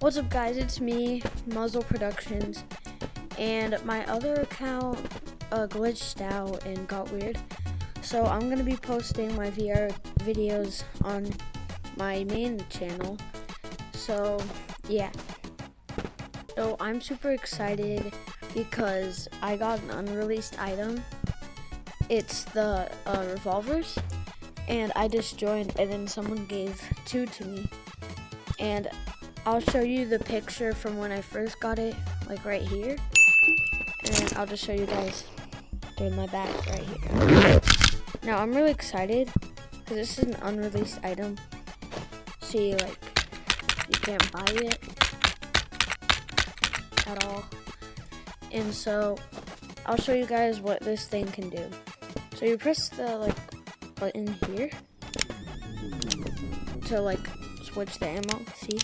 What's up guys, it's me, Muzzle Productions, and my other account glitched out and got weird. So I'm going to be posting my VR videos on my main channel. So yeah. So I'm super excited because I got an unreleased item. It's the revolvers, and I just joined and then someone gave 2 to me. And I'll show you the picture from when I first got it, like right here. And I'll just show you guys in my bag right here. Now I'm really excited because this is an unreleased item. See, like, you can't buy it at all. And so I'll show you guys what this thing can do. So you press the button here to switch the ammo, see?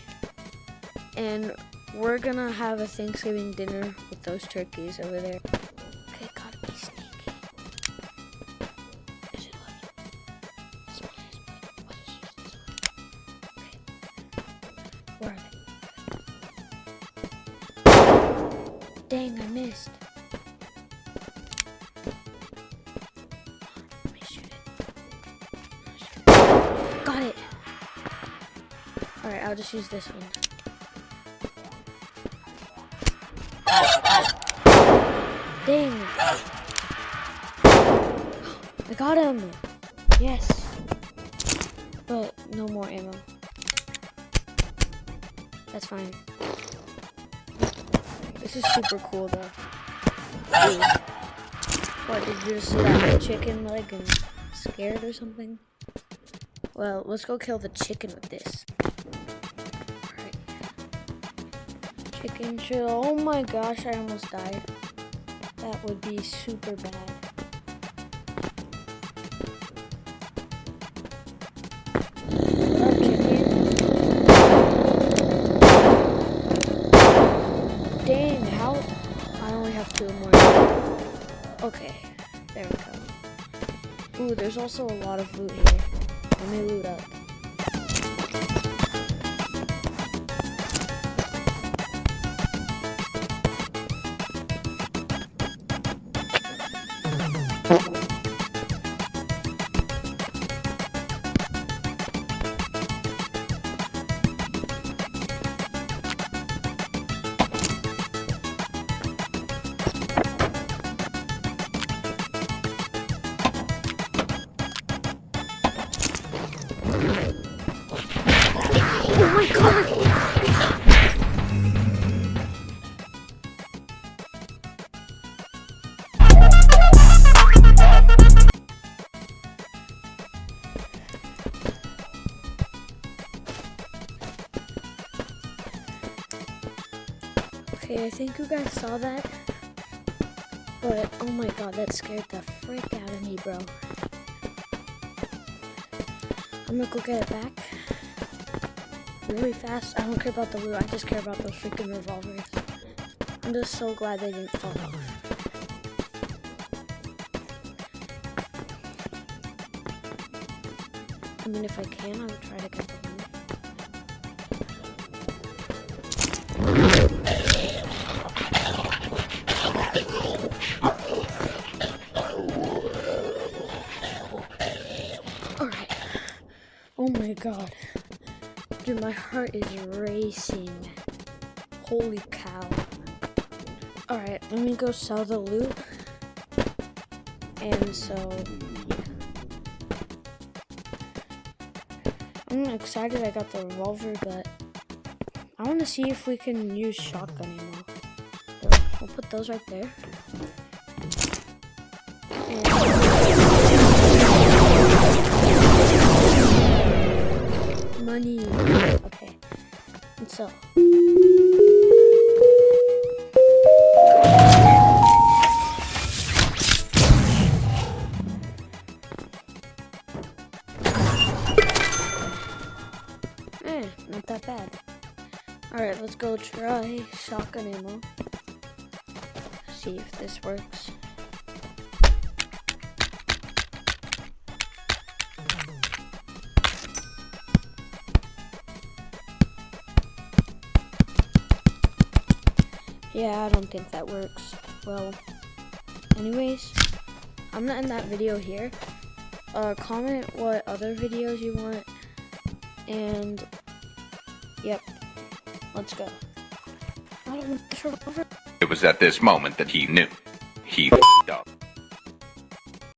And we're gonna have a Thanksgiving dinner with those turkeys over there. Okay, gotta be sneaky. Is it loaded? This one is, but let's use this one. Okay. Where are they? Dang, I missed. Let me shoot it. Got it! Alright, I'll just use this one. Dang. I got him. Yes. But no more ammo. That's fine. This is super cool though. Ooh. What, did you just see that chicken leg and scared or something? Well, let's go kill the chicken with this. Alright. Chicken chill. Oh my gosh, I almost died. That would be super bad. Dang, how? I only have 2 more. Okay, there we go. Ooh, there's also a lot of loot here. Let me loot up. Oh my god! Okay, I think you guys saw that. But oh my god, that scared the frick out of me, bro. I'm gonna go get it back really fast. I don't care about the loot, I just care about those freaking revolvers. I'm just so glad they didn't fall off. I mean, if I can, I would try to get the loot. Alright. Oh my god. Dude, my heart is racing. Holy cow. Alright, let me go sell the loot. And so, yeah. I'm excited I got the revolver, but I want to see if we can use shotgun ammo. So we'll put those right there. And money. Okay. And so. Not that bad. Alright, let's go try shotgun ammo. See if this works. Yeah, I don't think that works. Well, anyways, I'm gonna end that video here. Comment what other videos you want, and yep, let's go. I don't want this revolver. It was at this moment that he knew. He f***ed up.